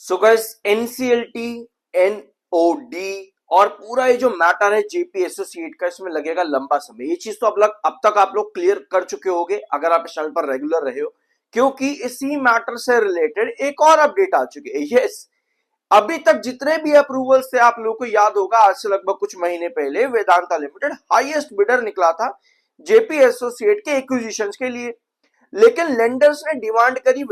So guys NCLT NOD और पूरा ये जो मैटर है जेपी एसोसिएट का, इसमें लगेगा लंबा समय। ये चीज तो अब तक आप लोग क्लियर कर चुके होंगे अगर आप इस चैनल पर रेगुलर रहे हो, क्योंकि इसी मैटर से रिलेटेड एक और अपडेट आ चुकी है। यस, अभी तक जितने भी अप्रूवल्स थे, आप लोगों को याद होगा आज से लगभग कुछ महीने पहले वेदांता लिमिटेड हाईएस्ट बिडर निकला था जेपी एसोसिएट के एक्विजिशन के लिए। लेकिन लेंडर्स ने डिमांड करी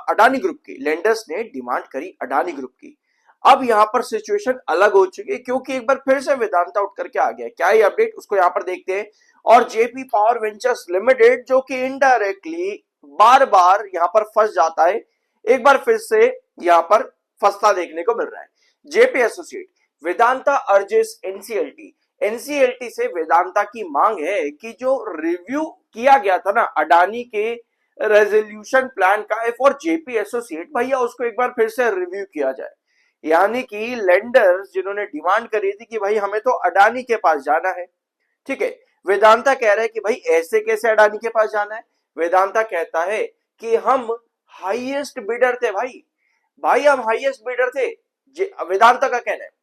अडानी ग्रुप की, लेंडर्स ने डिमांड करी अडानी ग्रुप की। अब यहां पर सिचुएशन अलग हो चुकी है, क्योंकि एक बार फिर से वेदांता उठ करके आ गया। क्या ये अपडेट, उसको यहां पर देखते हैं। और जेपी पावर वेंचर्स लिमिटेड जो कि इनडायरेक्टली बार बार यहां पर फंस जाता है, एक बार फिर से यहां पर फंसता देखने को मिल रहा है। JP associate Vedanta urges NCLT, NCLT से वेदांता की मांग है कि जो रिव्यू किया गया था ना अडानी के रेजोल्यूशन प्लान का फॉर जेपी एसोसिएट, भैया उसको एक बार फिर से रिव्यू किया जाए। यानी कि लेंडर्स जिन्होंने डिमांड करी थी कि भाई हमें तो अडानी के पास जाना है, ठीक है, वेदांता कह रहा है कि भाई ऐसे कैसे अडानी के पास जाना है। वेदांता कहता है कि हम हाईएस्ट बिडर थे भाई, हम हाईएस्ट बिडर थे। वेदांता का कहना है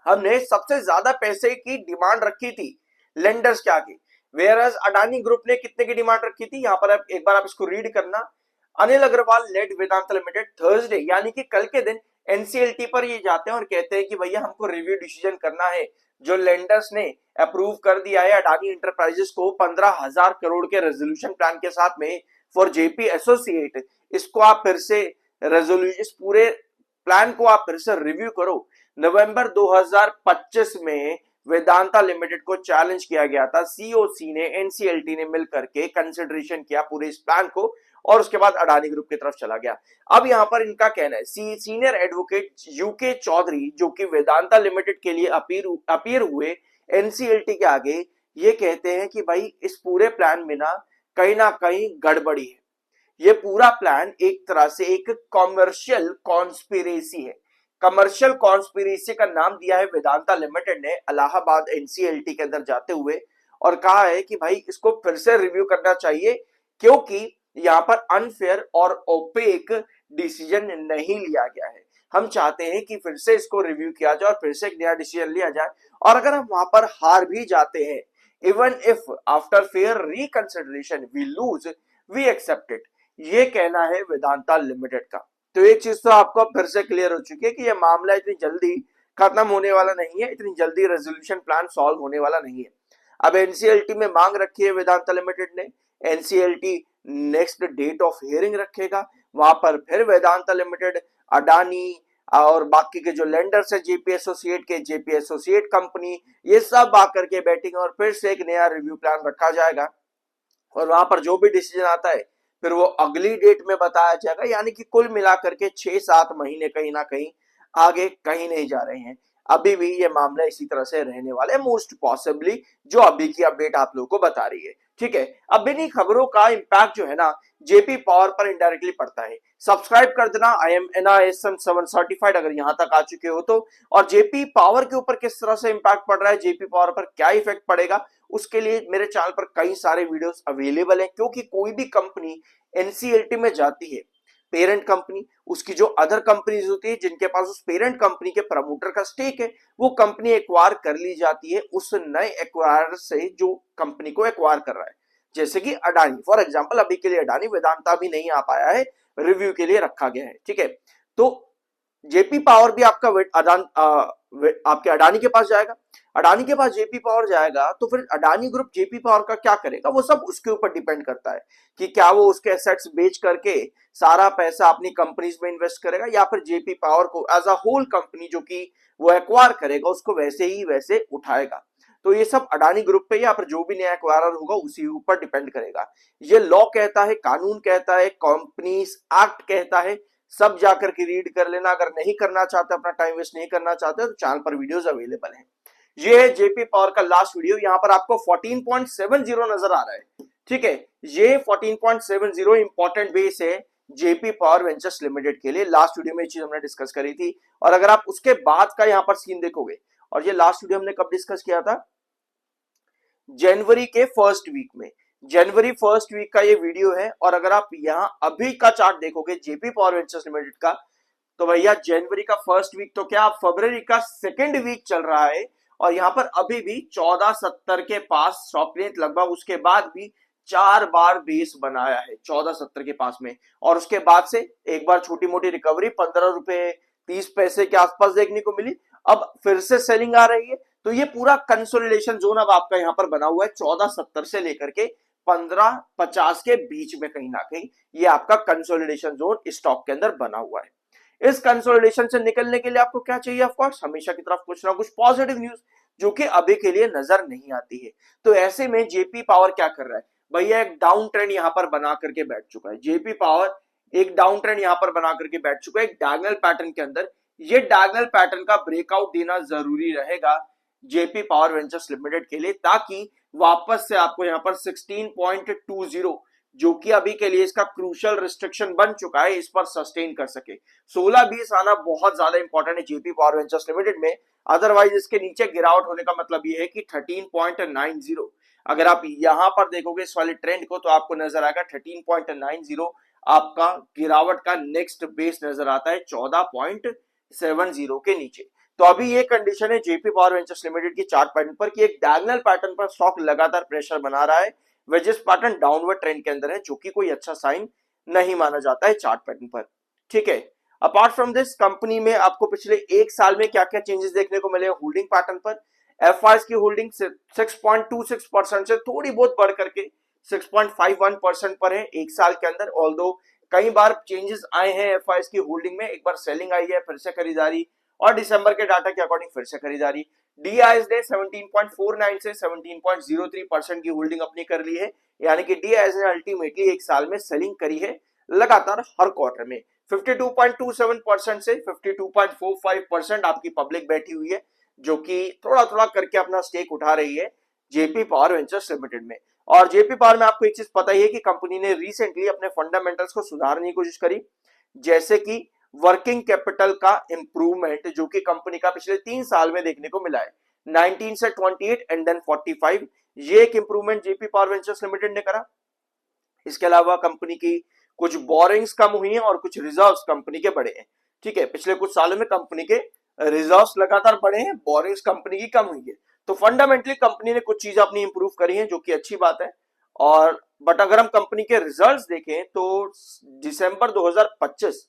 हमने सबसे ज्यादा पैसे की डिमांड रखी थी लेंडर्स के आगे। वेयरएज अडानी ग्रुप ने कितने की डिमांड रखी थी, यहां पर एक बार आप इसको रीड करना। Anil Agarwal led Vedanta limited Thursday, यानी कि कल के दिन एनसीएलटी पर ये जाते हैं और कहते हैं कि भैया हमको रिव्यू डिसीजन करना है। जो लेंडर्स ने अप्रूव कर दिया है अडानी इंटरप्राइजेस को 15,000 करोड़ के रेजोल्यूशन प्लान के साथ में फॉर जेपी एसोसिएट, इसको आप फिर से रेजोल्यूशन, इस पूरे प्लान को आप फिर से रिव्यू करो। नवंबर 2025 में वेदांता लिमिटेड को चैलेंज किया गया था, सीओसी ने एनसीएलटी ने मिलकर के कंसिडरेशन किया पूरे इस प्लान को, और उसके बाद अडानी ग्रुप की तरफ चला गया। अब यहां पर इनका कहना है, सीनियर एडवोकेट यूके चौधरी जो कि वेदांता लिमिटेड के लिए अपीयर हुए एनसीएलटी के आगे, ये कहते हैं कि भाई इस पूरे प्लान में ना कहीं गड़बड़ी है। ये पूरा प्लान एक तरह से एक कॉमर्शियल कॉन्स्पिरेसी है। कमर्शियल कॉन्स्पिरेसी का नाम दिया है वेदांता लिमिटेड ने इलाहाबाद एनसीएलटी के अंदर जाते हुए, और कहा है कि भाई इसको फिर से रिव्यू करना चाहिए, क्योंकि यहां पर अनफेयर और ओपेक डिसीजन नहीं लिया गया है। हम चाहते हैं कि फिर से इसको रिव्यू किया जाए और फिर से एक नया डिसीजन लिया जाए। और अगर हम वहां पर हार भी जाते हैं, even if after fair reconsideration we lose, we accept it, ये कहना है वेदांता लिमिटेड का। तो एक चीज तो आपको फिर से क्लियर हो चुकी है कि ये मामला इतनी जल्दी खत्म होने वाला नहीं है, इतनी जल्दी रेजोल्यूशन प्लान सॉल्व होने वाला नहीं है। अब एनसीएलटी में मांग रखी है वेदांता लिमिटेड ने, NCLT next date of hearing रखेगा, वहां पर फिर वेदांता लिमिटेड, अडानी और बाकी के जो लेंडर्स है जेपी एसोसिएट कंपनी, ये सब आकर के बैठेंगे और फिर से एक नया रिव्यू प्लान रखा जाएगा। और वहां पर जो भी डिसीजन आता है फिर वो अगली डेट में बताया जाएगा। यानी कि कुल मिलाकर के 6-7 महीने कहीं ना कहीं आगे कहीं नहीं जा रहे हैं। अभी भी ये मामला इसी तरह से रहने वाला है मोस्ट पॉसिबली, जो अभी की अपडेट आप लोगों को बता रही है, ठीक है। अब इन्हीं खबरों का इंपैक्ट जो है ना जेपी पावर पर इनडायरेक्टली पड़ता है। सब्सक्राइब कर देना, आई एम NISM 7 सर्टिफाइड अगर यहां तक आ चुके हो तो। और जेपी पावर के ऊपर किस तरह से इंपैक्ट पड़ रहा है, जेपी पावर पर क्या इफेक्ट पड़ेगा, उसके लिए मेरे चैनल पर कई सारे वीडियोस अवेलेबल हैं। क्योंकि कोई भी कंपनी एनसीएलटी में जाती है, पेरेंट कंपनी, उसकी जो अदर कंपनीज होती है जिनके पास उस पेरेंट कंपनी के प्रमोटर का स्टेक है, वो कंपनी एक्वायर कर ली जाती है उस नए एक्वायर से जो कंपनी को एक्वायर कर रहा है। जैसे कि अडानी, फॉर एग्जांपल अभी के लिए अडानी, वेदांता भी नहीं आ पाया है, रिव्यू के लिए रखा गया है, ठीक है। तो जेपी पावर भी आपके अडानी के पास जाएगा, अडानी के पास जेपी पावर जाएगा, तो फिर अडानी ग्रुप जेपी पावर का क्या करेगा, वो सब उसके ऊपर डिपेंड करता है कि क्या वो उसके एसेट्स बेच करके सारा पैसा अपनी कंपनीज में इन्वेस्ट करेगा, या फिर जेपी पावर को एज अ होल कंपनी जो कि वो एक्वायर करेगा उसको वैसे उठाएगा। तो ये सब अडानी ग्रुप पे या फिर जो भी नया एक्वायरर होगा उसी ऊपर डिपेंड करेगा। ये लॉ कहता है, कानून कहता है, कंपनीज एक्ट कहता है, सब जाकर के रीड कर लेना। अगर नहीं करना चाहते, अपना टाइम वेस्ट नहीं करना चाहते, तो चैनल पर वीडियोस अवेलेबल हैं। ये है जेपी पावर का लास्ट वीडियो, यहां पर आपको 14.70 नजर आ रहा है, ठीक है। ये 14.70 इंपॉर्टेंट बेस है जेपी पावर वेंचर्स लिमिटेड के लिए। लास्ट वीडियो में ये चीज हमने डिस्कस करी थी। और अगर आप उसके बाद का यहां पर सीन देखोगे, और ये लास्ट वीडियो हमने कब डिस्कस किया था, जनवरी के फर्स्ट वीक में, जनवरी फर्स्ट वीक का ये वीडियो है। और अगर आप यहां अभी का चार्ट देखोगे जेपी पावर वेंचर्स लिमिटेड का, तो भैया जनवरी का फर्स्ट वीक तो क्या फरवरी का सेकेंड वीक चल रहा है और यहाँ पर अभी भी 1470 के पास स्टॉक रेंज लगभग उसके बाद भी 4 बार बेस बनाया है 1470 के पास में। और उसके बाद से एक बार छोटी मोटी रिकवरी 15 रुपए 30 पैसे के आसपास देखने को मिली, अब फिर से सेलिंग आ रही है। तो ये पूरा कंसोलिडेशन जोन अब आपका यहाँ पर बना हुआ है 1470 से लेकर के 1550 के बीच में कहीं ना कहीं ये आपका कंसोलिडेशन जोन स्टॉक के अंदर बना हुआ है। इस कंसोलिडेशन से निकलने के लिए आपको क्या चाहिए, ऑफ कोर्स हमेशा की तरफ कुछ ना कुछ पॉजिटिव न्यूज जो कि अभी के लिए नजर नहीं आती है। तो ऐसे में जेपी पावर क्या कर रहा है भैया, एक डाउन ट्रेंड यहां पर बना करके बैठ चुका है। जेपी पावर एक डाउन ट्रेंड यहां पर बना करके बैठ चुका है एक डायगोनल पैटर्न के अंदर। ये डायगोनल पैटर्न का ब्रेकआउट देना जरूरी रहेगा जेपी पावर वेंचर्स लिमिटेड के लिए, ताकि वापस से आपको यहां पर 16.20 जो कि अभी के लिए इसका क्रूशियल रिस्ट्रिक्शन बन चुका है, इस पर सस्टेन कर सके। 16-20 आना बहुत ज्यादा इंपॉर्टेंट है जेपी पावर वेंचर्स लिमिटेड में, अदरवाइज इसके नीचे गिरावट होने का मतलब ये है कि 13.90 अगर आप यहां पर देखोगे इस वाले ट्रेंड को तो आपको नजर आएगा 13.90 आपका गिरावट का नेक्स्ट बेस नजर आता है 14.70 के नीचे। तो अभी ये कंडीशन है जेपी पावर वेंचर्स लिमिटेड की चार्ट पैटर्न पर कि एक डायगोनल पैटर्न पर स्टॉक लगातार प्रेशर बना रहा है, वेजिस पैटर्न डाउनवर्ड ट्रेंड के अंदर है, जो कि कोई अच्छा साइन नहीं माना जाता है चार्ट पैटर्न पर। ठीक है, अपार्ट फ्रॉम दिस कंपनी में आपको पिछले एक साल में क्या क्या चेंजेस देखने को मिले होल्डिंग पैटर्न पर। एफ की होल्डिंग 6.26% से थोड़ी बहुत बढ़ करके 6.51% पर है एक साल के अंदर। ऑल्दो कई बार चेंजेस आए हैं एफ की होल्डिंग में, एक बार सेलिंग आई है फिर से खरीदारी, और दिसंबर के डाटा के अकॉर्डिंग फिर से खरीदारी। डीआईएस ने 17.49 से 17.03% की होल्डिंग अपनी कर ली है, यानी कि डीआईएस ने अल्टीमेटली एक साल में सेलिंग करी है लगातार हर क्वार्टर में। 52.27% से 52.45% आपकी पब्लिक बैठी हुई है, जो कि थोड़ा थोड़ा करके अपना स्टेक उठा रही है जेपी पावर वेंचर्स लिमिटेड में। और जेपी पावर में आपको एक चीज पता ही है कि कंपनी ने रिसेंटली अपने फंडामेंटल्स को सुधारने की कोशिश करी, जैसे कि वर्किंग कैपिटल का इंप्रूवमेंट जो कि कंपनी का पिछले 3 साल में देखने को मिला है 19 से 28 एंड देन 45, ये एक improvement JP power ventures limited ने करा। इसके अलावा कंपनी की कुछ बोरिंग्स कम हुई हैं और कुछ रिजर्व्स कंपनी के बढ़े हैं। ठीक है, पिछले कुछ सालों में कंपनी के रिजर्व्स लगातार बढ़े हैं, बोरिंग्स कंपनी की कम हुई है। तो फंडामेंटली कंपनी ने कुछ चीजें अपनी इंप्रूव करी हैं जो कि अच्छी बात है। और बट अगर हम कंपनी के रिजल्ट्स देखें तो दिसंबर 2025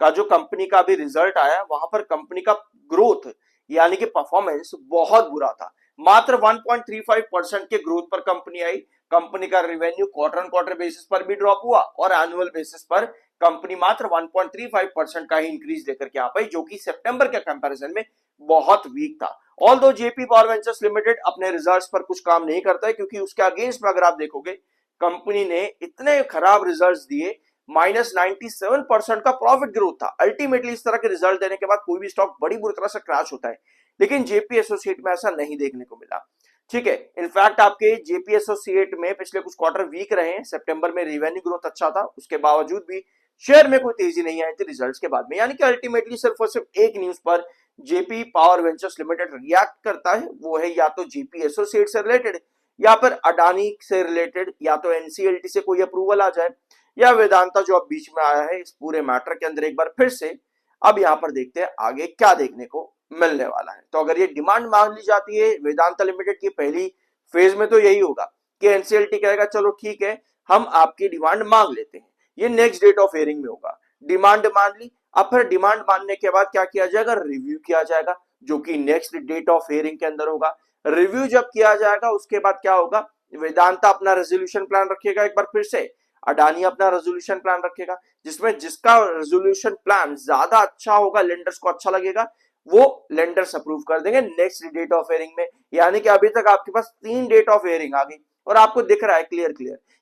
का जो कंपनी का अभी रिजल्ट आया वहां पर कंपनी का ग्रोथ यानी कि परफॉर्मेंस बहुत बुरा था। मात्र 1.35% के ग्रोथ पर कंपनी आई। कंपनी का revenue quarter on quarter basis पर भी ड्रॉप हुआ और एनुअल बेसिस पर कंपनी मात्र 1.35% का ही इंक्रीज लेकर के आ पाई, जो कि सितंबर के कंपैरिजन में बहुत वीक था। Although JP power ventures limited अपने रिजल्ट्स पर कुछ काम नहीं करता है, क्योंकि उसके अगेंस्ट में अगर आप देखोगे कंपनी ने इतने खराब रिजल्ट्स दिए, -97% का प्रॉफिट ग्रोथ था। अल्टीमेटली इस तरह के रिजल्ट देने के बाद कोई भी स्टॉक बड़ी बुरी तरह से क्रैश होता है, लेकिन जेपी एसोसिएट में ऐसा नहीं देखने को मिला। ठीक है, इनफैक्ट आपके जेपी एसोसिएट में पिछले कुछ क्वार्टर वीक रहे हैं। सितंबर में रेवेन्यू ग्रोथ अच्छा था, उसके बावजूद भी शेयर में कोई तेजी नहीं आई थी रिजल्ट्स के बाद में। यानी कि अल्टीमेटली सिर्फ और सिर्फ एक न्यूज पर JP power ventures limited react करता है, वो है या तो जेपी एसोसिएट से रिलेटेड या फिर अडानी से रिलेटेड, या तो एनसीएलटी से कोई अप्रूवल आ जाए, या वेदांता जो अब बीच में आया है इस पूरे मैटर के अंदर एक बार फिर से। अब यहां पर देखते हैं आगे क्या देखने को मिलने वाला है। तो अगर ये डिमांड मांग ली जाती है वेदांता लिमिटेड की पहली फेज में तो यही होगा कि एनसीएलटी कहेगा चलो ठीक है हम आपकी डिमांड मांग लेते हैं, ये नेक्स्ट डेट ऑफ हियरिंग में होगा। डिमांड मान ली, अब फिर डिमांड मानने के बाद क्या किया जाएगा, रिव्यू किया जाएगा, जो कि नेक्स्ट डेट ऑफ हियरिंग के अंदर होगा। रिव्यू जब किया जाएगा उसके बाद क्या होगा, वेदांता अपना रेजोल्यूशन प्लान रखेगा एक बार फिर से, अडानी अपना रेजोल्यूशन प्लान रखेगा, जिसमें जिसका रेजोल्यूशन प्लान ज्यादा अच्छा होगा, लेंडर्स को अच्छा लगेगा, वो लेंडर्स अप्रूव कर देंगे नेक्स्ट डेट ऑफ हियरिंग में। यानी कि अभी तक आपके पास 3 डेट ऑफ हियरिंग आ गई और आपको दिख रहा है क्लियर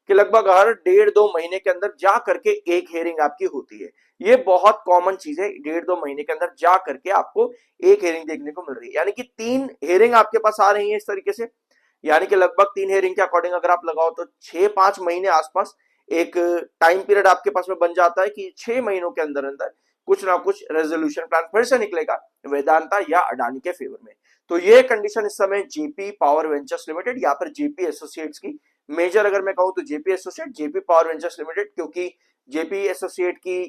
कि लगभग हर 1.5-2 महीने के अंदर जा करके एक हियरिंग आपकी होती है। ये बहुत कॉमन चीज है, 1.5-2 महीने के अंदर जा करके आपको एक हियरिंग देखने को मिल रही है। यानी कि 3 हियरिंग आपके पास आ रही है इस तरीके से, यानी कि लगभग 3 हियरिंग के अकॉर्डिंग अगर आप लगाओ तो 6-5 महीने आसपास एक टाइम पीरियड आपके पास में बन जाता है कि 6 महीनों के अंदर अंदर कुछ ना कुछ रेजोल्यूशन प्लान फिर से निकलेगा वेदांता या अडानी के फेवर में। तो ये कंडीशन इस समय जेपी पावर वेंचर्स लिमिटेड या फिर जेपी एसोसिएट्स की मेजर अगर मैं कहूं तो JP associate JP power ventures limited, क्योंकि जेपी एसोसिएट की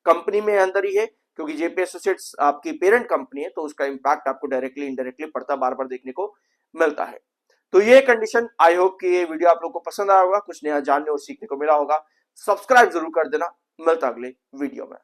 कंपनी में अंदर ही है क्योंकि जेपी एसोसिएट्स आपकी पेरेंट कंपनी है, तो उसका इंपैक्ट आपको डायरेक्टली इनडायरेक्टली पड़ता बार बार देखने को मिलता है। तो ये कंडीशन, आई होप कि ये वीडियो आप लोग को पसंद आया होगा, कुछ नया जानने और सीखने को मिला होगा। सब्सक्राइब जरूर कर देना, मिलता अगले वीडियो में।